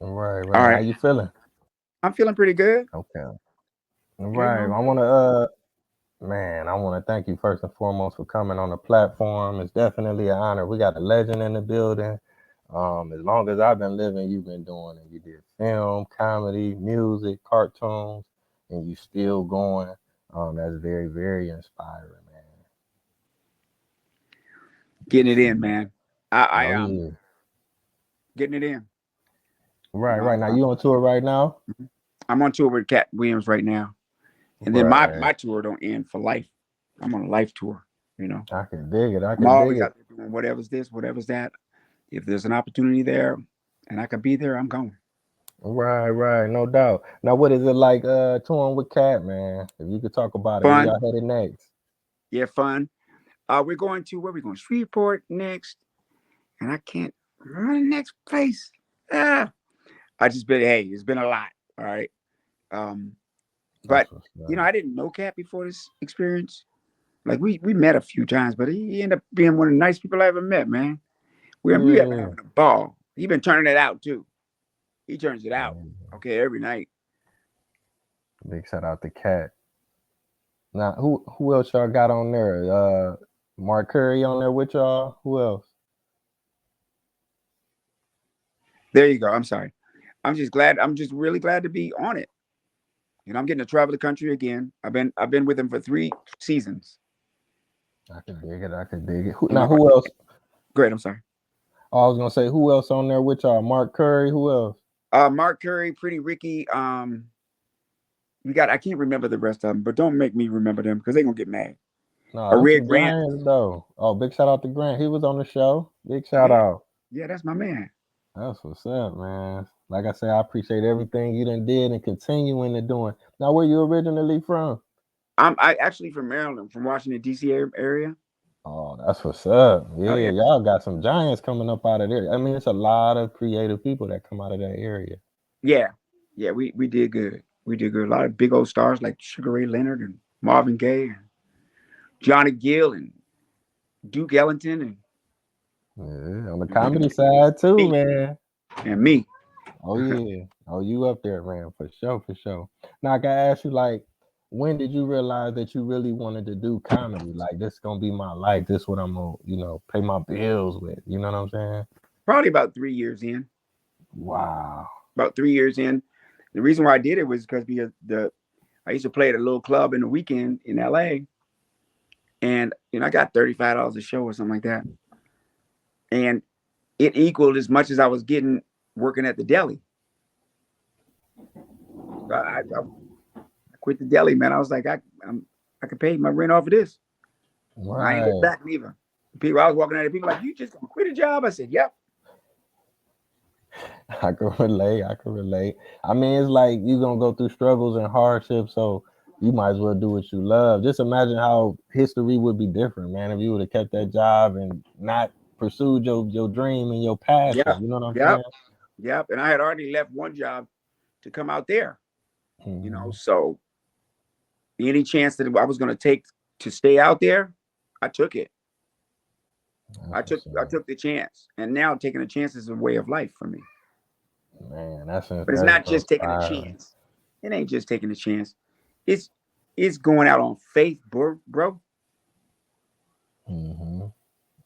Right, All right. How right. you feeling? I'm feeling pretty good. Okay. You Right. know, I wanna man, I wanna thank you first and foremost for coming on the platform. It's definitely an honor. We got a legend in the building. As long as I've been living, you've been doing it. You did film, comedy, music, cartoons, and you still going. That's very, very inspiring, man. getting it in, man. I Oh am yeah. getting it in. You Right, know, right. Now you on tour right now? I'm on tour with Cat Williams right now, and then my Right. tour don't end for life. I'm on a life tour. You know, I can dig it. I I'm can dig always it. out there doing whatever's this, whatever's that. If there's an opportunity there, and I could be there, I'm going. Right, right, no doubt. Now, what is it like touring with Cat, man? If you could talk about it, where Fun, y'all headed next? yeah, fun. We're going to where we going? Shreveport next, and I can't remember the next place. Ah, I just been hey, it's been a lot. All right. Um, but That's what's I up. didn't know Cat before this experience. Like we met a few times, but he ended up being one of the nice people I ever met, man. We have been Yeah. having a ball. He been turning it out too. He turns it out. Yeah. Okay, every night. Big shout out to Cat. Now, who else y'all got on there? Mark Curry on there with y'all. Who else? There you go. I'm sorry. I'm just glad. I'm just really glad to be on it. I'm getting to travel the country again. I've been with him for 3 seasons. I can dig it. I can dig it. Who, You now, know, who else? great. I'm sorry. Oh, I was gonna say who else on there with y'all? Mark Curry. Who else? Mark Curry, Pretty Ricky. We got. I can't remember the rest of them, but don't make me remember them because they're gonna get mad. No, them Red some Grant. giants though. Oh, big shout out to Grant. He was on the show. Big shout Yeah, out. yeah, that's my man. That's what's up, man. Like I said, I appreciate everything you done did and continuing to doing. Now, where you originally from? I actually from Maryland, from Washington D.C. area. Oh, that's what's up. Oh Yeah, yeah, y'all got some giants coming up out of there. I mean, it's a lot of creative people that come out of that area. yeah, yeah. We did good. We did good. A lot of big old stars like Sugar Ray Leonard and Marvin Gaye and Johnny Gill and Duke Ellington Yeah, on the and comedy side too, me man. and me. Oh yeah. Oh, you up there, man, for sure, for sure. Now I gotta ask you, like, when did you realize that you really wanted to do comedy? Like, this gonna be my life. This what I'm gonna, pay my bills with. You know what I'm saying? Probably about 3 years in. Wow. About 3 years in. The reason why I did it was because the I used to play at a little club in the weekend in L.A. and I got $35 a show or something like that, and it equaled as much as I was getting working at the deli. I quit the deli, man. I was like, I could pay my rent off of this. I ain't look Right. back neither. People, I was walking out, people like, you just gonna quit a job? I said, yep. I can relate. I can relate. I mean, it's like you gonna go through struggles and hardships, so you might as well do what you love. Just imagine how history would be different, man, if you would have kept that job and not pursued your dream and your passion. Yep. You know what I'm Yep. saying? Yep. And I had already left one job to come out there. Hmm. So any chance that I was gonna take to stay out there, I took it. I That's took what's I up, took the chance. And now taking a chance is a way of life for me. man. That's But it's that's not just taking a inspiring. chance. It ain't just taking a chance. It's it's going out on faith, bro. Hmm.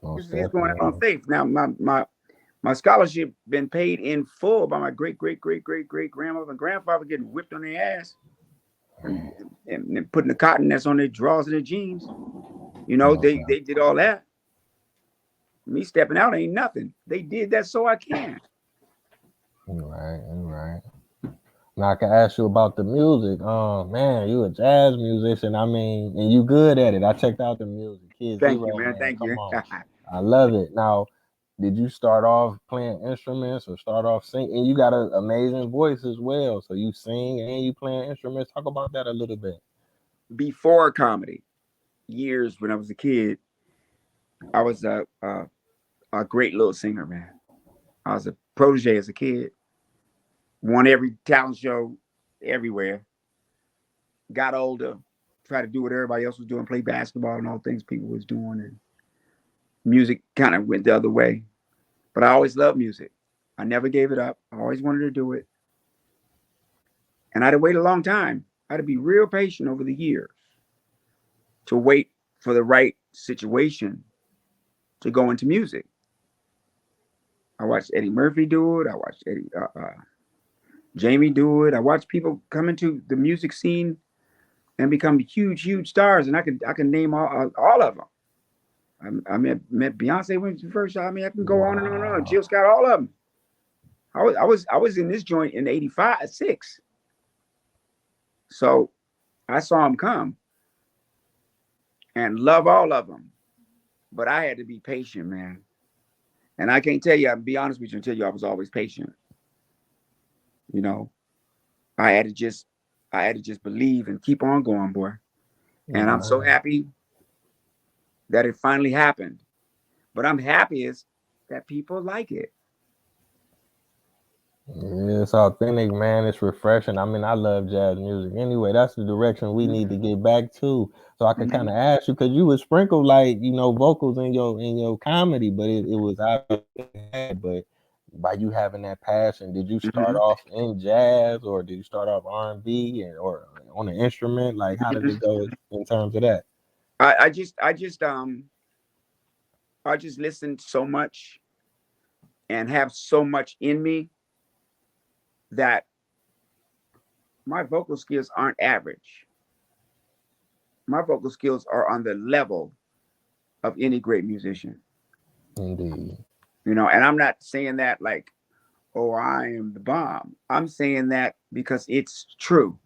Most It's going out on definitely. faith. Now my scholarship been paid in full by my great grandmother and grandfather getting whipped on their ass and, and putting the cotton that's on their drawers and their jeans. No They doubt. did all that. Me stepping out ain't nothing. They did that so I can. You're right. You're right. Now I can ask you about the music. Man, you a jazz musician. I mean, and you good at it. I checked out the music. Kid Thank you, Zero, man. man. Thank Come you. on. I love it. Now, did you start off playing instruments or start off singing? And you got an amazing voice as well. So you sing and you playing instruments. Talk about that a little bit. Before comedy, years when I was a kid, I was a great little singer, man. I was a protege as a kid. Won every talent show everywhere. Got older, tried to do what everybody else was doing, play basketball and all things people was doing, and music kind of went the other way. But I always loved music. I never gave it up. I always wanted to do it. And I had to wait a long time. I had to be real patient over the years to wait for the right situation to go into music. I watched Eddie Murphy do it. I watched Jamie do it. I watched people come into the music scene and become huge, huge stars. And I can name all of them. I met Beyonce when she first shot. I mean, I can go on and on and on. Wow. Jill Scott, all of them. I was in this joint in '85, '86. So I saw them come and love all of them. But I had to be patient, man. And I can't tell you, I'll be honest with you and tell you I was always patient. You know, I had to just believe and keep on going, boy. And I'm so Wow. happy that it finally happened. But I'm happiest that people like it. Yeah, it's authentic, man. It's refreshing. I mean, I love jazz music. Anyway, that's the direction we need to get back to. So I could Mm-hmm. kind of ask you because you would sprinkle like vocals in your comedy, but it was obviously bad. But by you having that passion, did you start Mm-hmm. off in jazz or did you start off R&B or on an instrument? Like, how did Mm-hmm. it go in terms of that? I just listened so much and have so much in me that my vocal skills aren't average. My vocal skills are on the level of any great musician. Indeed. And I'm not saying that like, oh, I am the bomb. I'm saying that because it's true.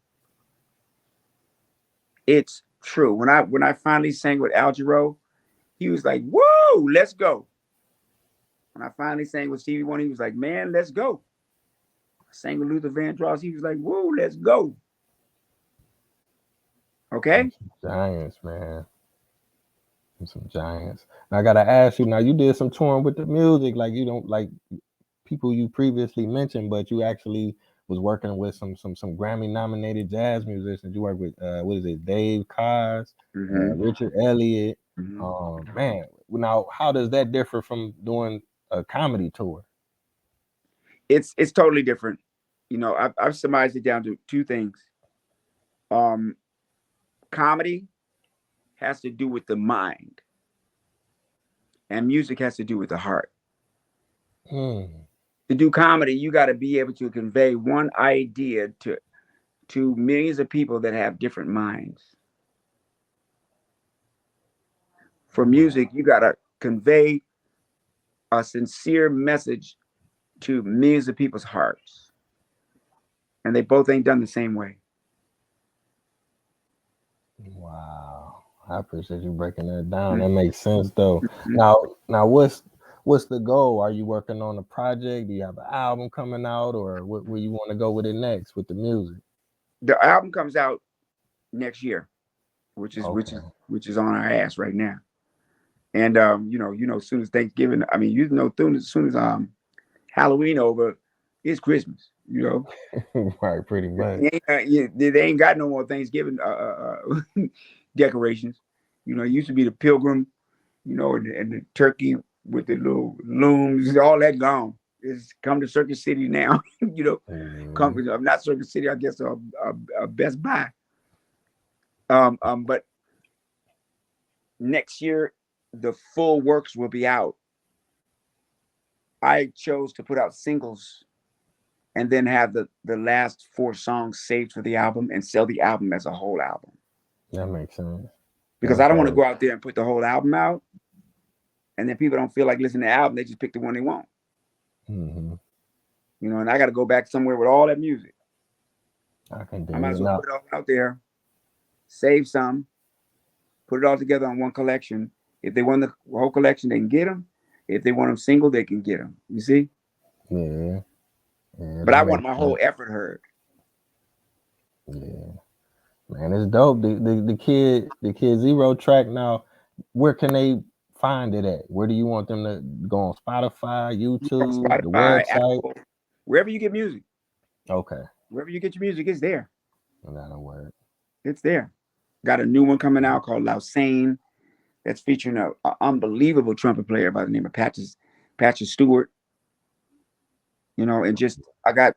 It's true. When I finally sang with Al Jarreau, he was like, "Whoa, let's go." When I finally sang with Stevie Wonder, he was like, "Man, let's go." I sang with Luther Vandross, he was like, "Whoa, let's go." Okay. Giants, man. Some giants. Now I gotta ask you. Now you did some touring with the music, like you don't like people you previously mentioned, but you actually was working with some Grammy nominated jazz musicians. You worked with what is it, Dave Koz, Mm-hmm. Richard Elliott. Mm-hmm. Man, now how does that differ from doing a comedy tour? It's totally different. I've summarized it down to two things. Um, Comedy has to do with the mind, and music has to do with the heart. Hmm. To do comedy, you got to be able to convey one idea to millions of people that have different minds. For music, you got to convey a sincere message to millions of people's hearts, and they both ain't done the same way. Wow. I appreciate you breaking that down. That Mm-hmm. makes sense though. Now what's the goal? Are you working on a project? Do you have an album coming out or where you want to go with it next with the music? The album comes out next year, which is which is Okay. which is on our ass right now. And as soon as Thanksgiving, I mean, as soon as Halloween over, it's Christmas. Right, pretty much. They ain't got no more Thanksgiving decorations. It used to be the pilgrim, and the turkey with the little looms, all that gone. It's come to Circuit City now. Mhm. I'm not Circuit City, I guess, a Best Buy. But next year, the full works will be out. I chose to put out singles and then have the last four songs saved for the album and sell the album as a whole album. That makes sense. Because I don't want to Okay. go out there and put the whole album out and then people don't feel like listening to the album. They just pick the one they want. Hmm. And I got to go back somewhere with all that music. I can I dig might it as well now. put it all out there, save some, put it all together on one collection. If they want the whole collection, they can get them. If they want them single, they can get them. You see? Yeah. Yeah, But that I want makes my sense. whole effort heard. Yeah. Man, it's dope. The kid Zero track now, where can they find it at? Where do you want them to go on Spotify, On YouTube, the Spotify, website? Apple, wherever you get music, Okay. wherever you get your music, it's there. That'll work. It's there. Got a new one coming out called Lausanne that's featuring a unbelievable trumpet player by the name of Patches Stewart. and just I got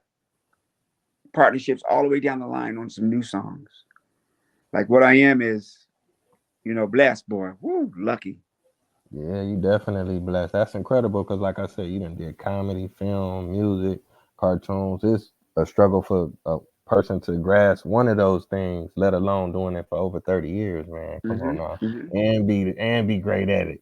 partnerships all the way down the line on some new songs. Like what I am is, blessed boy. Woo, lucky. Yeah, you definitely blessed. That's incredible because, like I said, you done did comedy, film, music, cartoons. It's a struggle for a person to grasp one of those things, let alone doing it for over 30 years, man. Come Hmm. on now, Hmm. and be great at it.